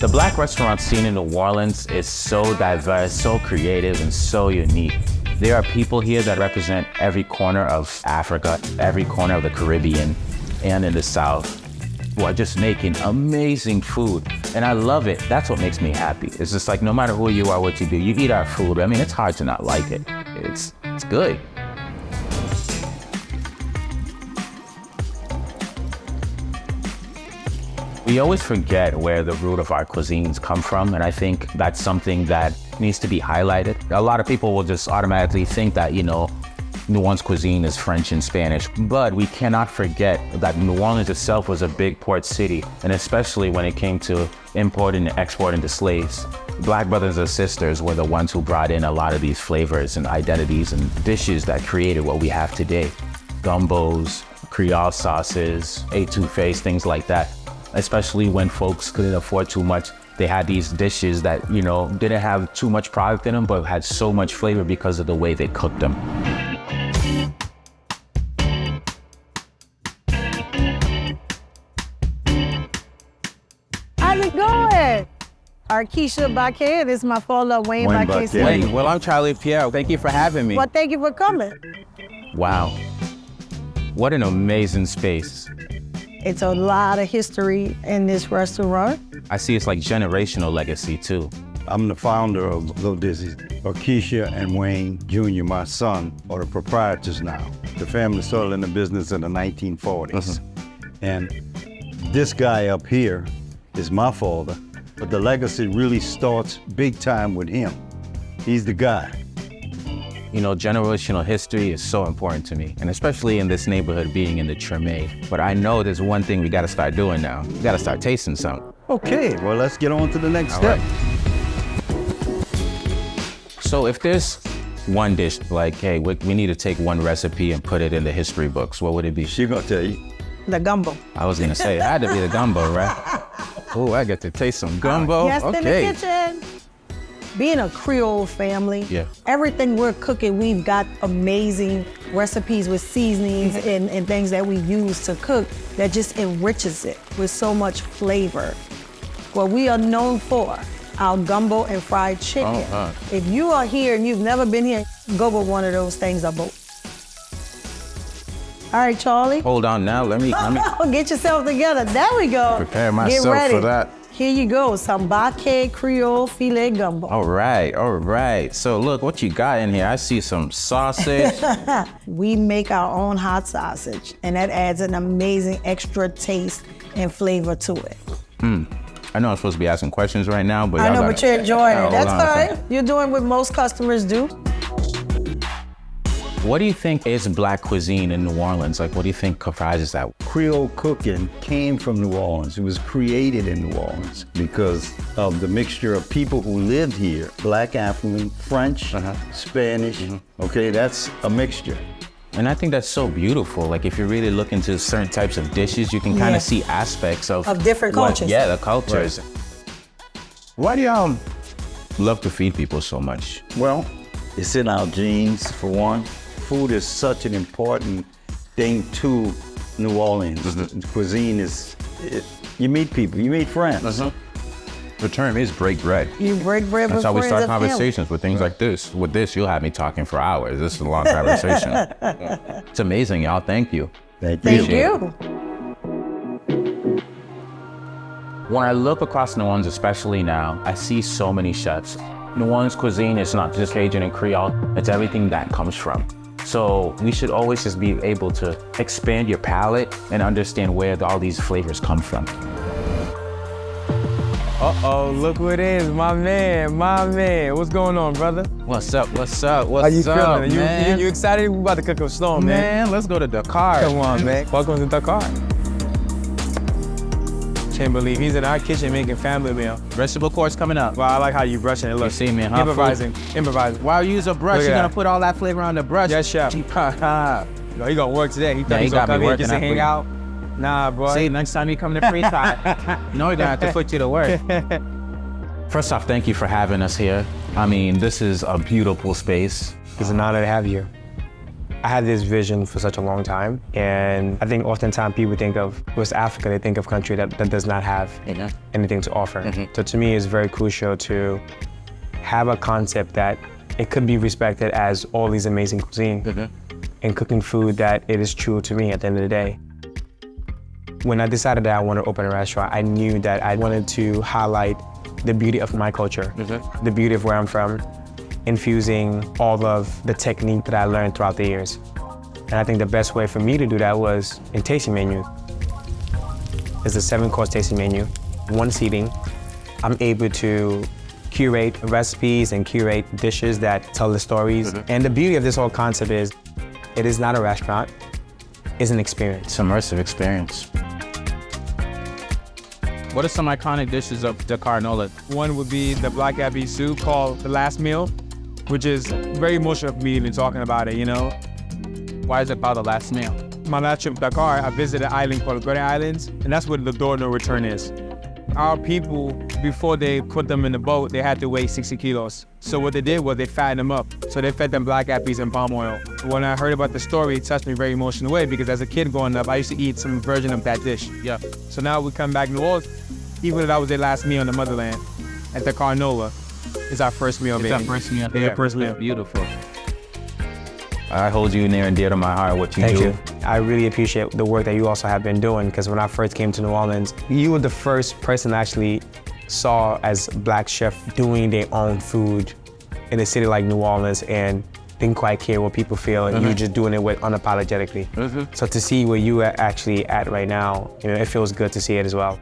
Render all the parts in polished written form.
The Black restaurant scene in New Orleans is so diverse, so creative, and so unique. There are people here that represent every corner of Africa, every corner of the Caribbean, and in the South, who are just making amazing food. And I love it. That's what makes me happy. It's just like, no matter who you are, what you do, you eat our food. I mean, it's hard to not like it. It's good. We always forget where the root of our cuisines come from, and I think that's something that needs to be highlighted. A lot of people will just automatically think that, you know, New Orleans cuisine is French and Spanish, but we cannot forget that New Orleans itself was a big port city, and especially when it came to importing and exporting the slaves. Black brothers and sisters were the ones who brought in a lot of these flavors and identities and dishes that created what we have today. Gumbos, Creole sauces, etouffees, things like that. Especially when folks couldn't afford too much, they had these dishes that, you know, didn't have too much product in them, but had so much flavor because of the way they cooked them. How's it going? Arkisha Baquet, this is my father, Wayne Baquet. Wayne, well, I'm Charly Pierre. Thank you for having me. Well, thank you for coming. Wow. What an amazing space. It's a lot of history in this restaurant. I see it's like generational legacy too. I'm the founder of Little Dizzy's. Arkisha and Wayne Jr., my son, are the proprietors now. The family started in the business in the 1940s. And this guy up here is my father, but the legacy really starts big time with him. He's the guy. You know, generational history is so important to me, and especially in this neighborhood being in the Treme. But I know there's one thing we gotta start doing now. We gotta start tasting something. Okay, well, let's get on to the next step. Right. So if there's one dish, like, hey, we need to take one recipe and put it in the history books, what would it be? She gonna tell you. The gumbo. I was gonna say, it had to be the gumbo, right? Oh, I get to taste some gumbo. Yes, okay. in the kitchen. Being a Creole family, yeah. Everything we're cooking, we've got amazing recipes with seasonings and things that we use to cook that just enriches it with so much flavor. What we are known for, our gumbo and fried chicken. If you are here and you've never been here, go with one of those things or both. All right, Charlie. Hold on now, let me Get yourself together. There we go. Prepare myself Get ready. for that. Here you go, some Baquet Creole filet gumbo. All right. So look what you got in here. I see some sausage. We make our own hot sausage, and that adds an amazing extra taste and flavor to it. I know I'm supposed to be asking questions right now, but I know, but you're enjoying it. That's all right. right. You're doing what most customers do. What do you think is Black cuisine in New Orleans? Like, what do you think comprises that? Creole cooking came from New Orleans. It was created in New Orleans because of the mixture of people who lived here. Black, African, French, Spanish. Okay, that's a mixture. And I think that's so beautiful. Like, if you really look into certain types of dishes, you can kind of see aspects of different cultures. Yeah, the cultures. Right. Why do y'all love to feed people so much? Well, it's in our genes, for one. Food is such an important thing to New Orleans. Cuisine is, you meet people, you meet friends. The term is break bread. You break bread with friends. That's how we start and family. conversations with things like this. With this, you'll have me talking for hours. This is a long conversation. It's amazing, y'all. Thank you. Thank you. Thank you. When I look across New Orleans, especially now, I see so many chefs. New Orleans cuisine is not just Cajun and Creole, it's everything that comes from. So we should always just be able to expand your palate and understand where all these flavors come from. Uh-oh, look who it is, my man. What's going on, brother? What's up? How you feeling? Man? You excited? We about to cook up storm, man. Man, let's go to Dakar. Come on, man. Welcome to Dakar. Can't believe he's in our kitchen making family meal. Vegetable course coming up. Well, I like how you brushing it. Look, You see me, huh? Improvising. While you use a brush, Look at you're gonna that. put all that flavor on the brush. Yes, chef. He gonna work today. He thought he was got gonna me come here working just to that hang week. out. Nah, bro. See, next time you come to free time, no, you're gonna have to put you to work. First off, thank you for having us here. I mean, this is a beautiful space. It's an honor to have you here. I had this vision for such a long time, and I think oftentimes people think of West Africa, they think of a country that does not have anything to offer. So to me, it's very crucial to have a concept that it could be respected as all these amazing cuisine and cooking food that it is true to me at the end of the day. When I decided that I wanted to open a restaurant, I knew that I wanted to highlight the beauty of my culture, the beauty of where I'm from, infusing all of the technique that I learned throughout the years. And I think the best way for me to do that was in tasting menu. It's a 7-course tasting menu, 1 seating. I'm able to curate recipes and curate dishes that tell the stories. And the beauty of this whole concept is, it is not a restaurant, it's an experience. It's an immersive experience. What are some iconic dishes of Dakar NOLA? One would be the Black Bayou soup called the last meal, which is very emotional for me even talking about it, you know? Why is it called the last meal? My last trip to Dakar, I visited an island called the Great Islands, and that's where the door no return is. Our people, before they put them in the boat, they had to weigh 60 kilos. So what they did was they fattened them up. So they fed them black eyed peas and palm oil. When I heard about the story, it touched me very emotional way, because as a kid growing up, I used to eat some version of that dish. Yeah. So now we come back to New Orleans, even though that was their last meal in the motherland, at Dakar NOLA, it's our first meal, baby. It's our first meal. Yeah, first meal. Beautiful. I hold you near and dear to my heart, what you do. Thank you. I really appreciate the work that you also have been doing, because when I first came to New Orleans, you were the first person I actually saw as Black chef doing their own food in a city like New Orleans and didn't quite care what people feel, and you just doing it with unapologetically. So to see where you are actually at right now, you know, it feels good to see it as well.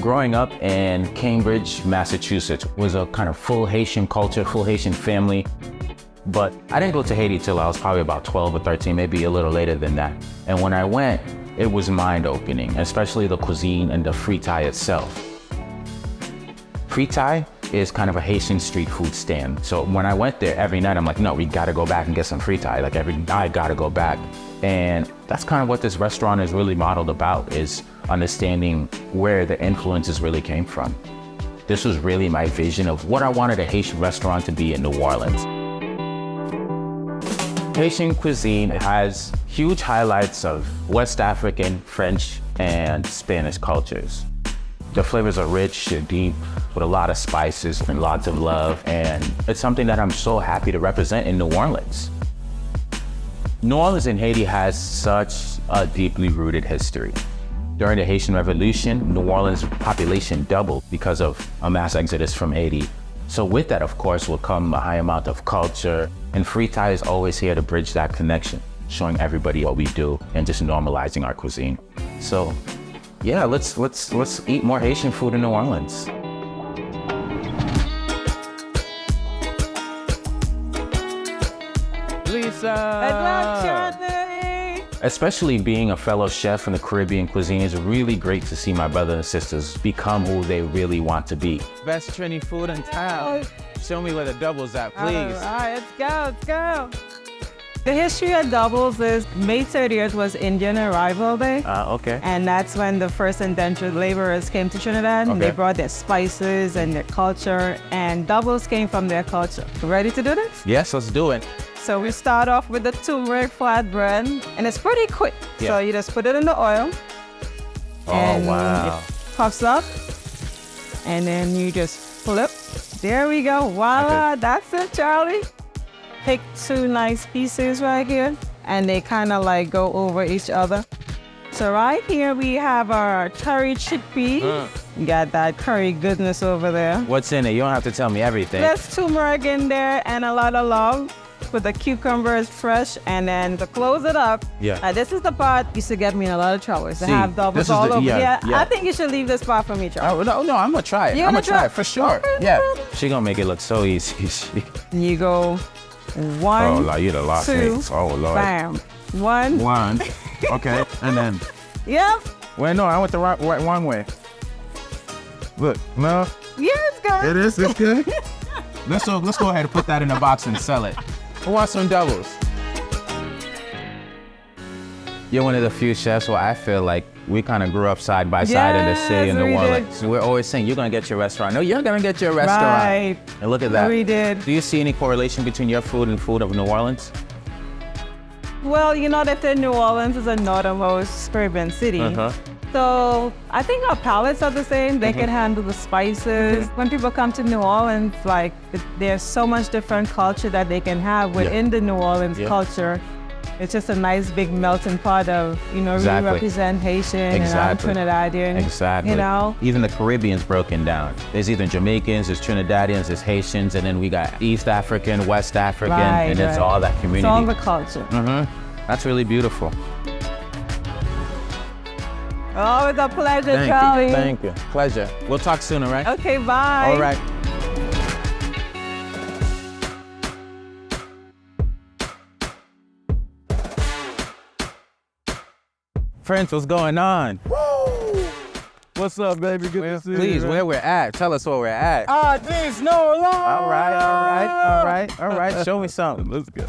Growing up in Cambridge, Massachusetts was a kind of full Haitian culture, full Haitian family. But I didn't go to Haiti till I was probably about 12 or 13, maybe a little later than that. And when I went, it was mind-opening, especially the cuisine and the fritai itself. Fritai is kind of a Haitian street food stand. So when I went there every night, I'm like, no, we gotta go back and get some fritai. Like every night, I gotta go back. And that's kind of what this restaurant is really modeled about, is understanding where the influences really came from. This was really my vision of what I wanted a Haitian restaurant to be in New Orleans. Haitian cuisine has huge highlights of West African, French, and Spanish cultures. The flavors are rich, they're deep, with a lot of spices and lots of love, and it's something that I'm so happy to represent in New Orleans. New Orleans in Haiti has such a deeply rooted history. During the Haitian Revolution, New Orleans' population doubled because of a mass exodus from Haiti. So with that, of course, will come a high amount of culture, and fritai is always here to bridge that connection, showing everybody what we do and just normalizing our cuisine. So yeah, let's eat more Haitian food in New Orleans. Lisa! Especially being a fellow chef in the Caribbean cuisine, it's really great to see my brothers and sisters become who they really want to be. Best Trini food in town. Show me where the double's at, please. All right, let's go. The history of doubles is May 30th was Indian Arrival Day. Okay. And that's when the first indentured laborers came to Trinidad. And they brought their spices and their culture, and doubles came from their culture. Ready to do this? Yes, let's do it. So we start off with the turmeric flatbread, and it's pretty quick. Yeah. So you just put it in the oil. And wow. it puffs up, and then you just flip. There we go, voila, Okay. That's it, Charlie. Pick 2 nice pieces right here, and they kind of like go over each other. So right here we have our curry chickpea. You got that curry goodness over there. What's in it? You don't have to tell me everything. There's turmeric in there and a lot of love. With the cucumbers fresh, and then to close it up, this is the part used to get me in a lot of trouble. To have doubles all over. Yeah, I think you should leave this part for me, Charlie. Oh, no, I'm gonna try it. You I'm gonna gonna try try it for sure. Okay, Yeah, she gonna make it look so easy. You go 1, Oh, Lord, you the lost 2, eggs. Oh, Lord. bam. 1. Okay, and then. Yep. Wait, no, I went the wrong way. Look, no. Yeah, it's good. It is. It's good. Let's go ahead and put that in a box and sell it. I want some doubles. You're one of the few chefs where I feel like we kind of grew up side by side in the city in New Orleans. So we're always saying, you're going to get your restaurant. No, you're going to get your restaurant. Right. And look at that. We did. Do you see any correlation between your food and food of New Orleans? Well, you know that New Orleans is a northernmost Caribbean city. So I think our palates are the same. They can handle the spices. When people come to New Orleans, like there's so much different culture that they can have within the New Orleans culture. It's just a nice big melting pot of, really represent Haitian and Trinidadian. Exactly. Even the Caribbean's broken down. There's either Jamaicans, there's Trinidadians, there's Haitians, and then we got East African, West African, and it's all that community. It's all the culture. That's really beautiful. Oh, it's a pleasure, Charly. Thank you. Pleasure. We'll talk soon, all right? Okay, bye. All right. Friends, what's going on? Woo! What's up, baby? Good to see you. Please, where we're at. Tell us where we're at. This NOLA! All right. Show me something. Let's go.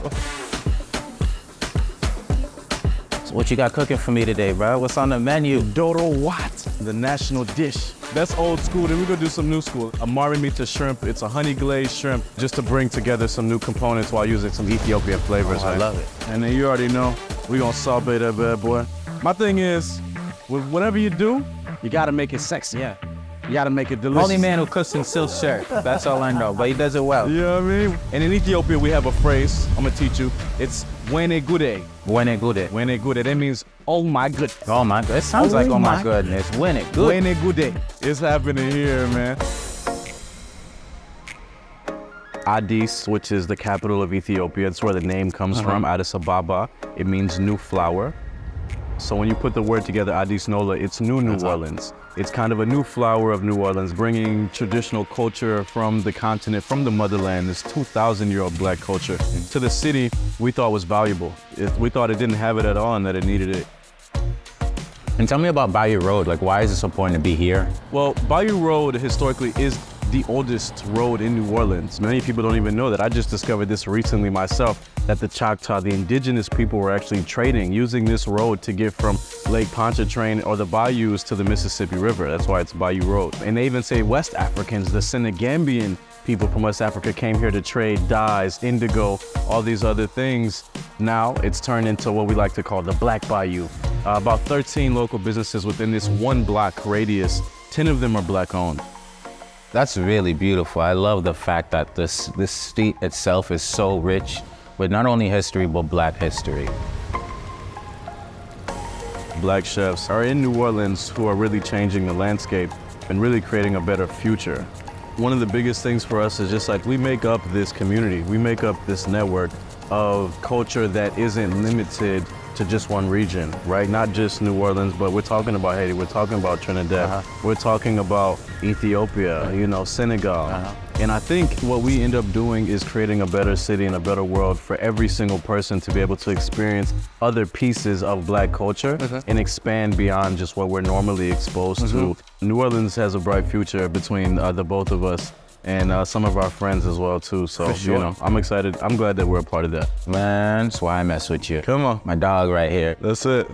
So what you got cooking for me today, bro? What's on the menu? Dodo Wat, the national dish. That's old school, then we're gonna do some new school. A marinita shrimp, it's a honey glazed shrimp, just to bring together some new components while using some Ethiopian flavors. I love it. And then you already know, we're gonna saute that bad boy. My thing is, with whatever you do, you gotta make it sexy. Yeah. You gotta make it delicious. Only man who cooks in silk shirt. That's all I know, but he does it well. You know what I mean? And in Ethiopia, we have a phrase, I'm gonna teach you. It's wene gude. Wene gude. Wene gude, that means, oh my goodness. Oh my goodness. It sounds like, oh my goodness. Wene good. Wene gude. It's happening here, man. Addis, which is the capital of Ethiopia, it's where the name comes from, Addis Ababa. It means new flower. So when you put the word together, Addis NOLA, it's New Orleans. It's kind of a new flower of New Orleans, bringing traditional culture from the continent, from the motherland, this 2,000-year-old black culture, to the city we thought was valuable. We thought it didn't have it at all and that it needed it. And tell me about Bayou Road. Like, why is it so important to be here? Well, Bayou Road historically is the oldest road in New Orleans. Many people don't even know that. I just discovered this recently myself, that the Choctaw, the indigenous people, were actually trading, using this road to get from Lake Pontchartrain or the bayous to the Mississippi River. That's why it's Bayou Road. And they even say West Africans, the Senegambian people from West Africa, came here to trade dyes, indigo, all these other things. Now it's turned into what we like to call the Black Bayou. About 13 local businesses within this 1 block radius, 10 of them are black owned. That's really beautiful. I love the fact that this state itself is so rich with not only history, but black history. Black chefs are in New Orleans who are really changing the landscape and really creating a better future. One of the biggest things for us is just like we make up this community, we make up this network of culture that isn't limited to just one region, right? Not just New Orleans, but we're talking about Haiti, we're talking about Trinidad, we're talking about Ethiopia, Senegal. And I think what we end up doing is creating a better city and a better world for every single person to be able to experience other pieces of black culture and expand beyond just what we're normally exposed to. New Orleans has a bright future between the both of us and some of our friends as well too. So, I'm excited. I'm glad that we're a part of that. Man, that's why I mess with you. Come on. My dog right here. That's it.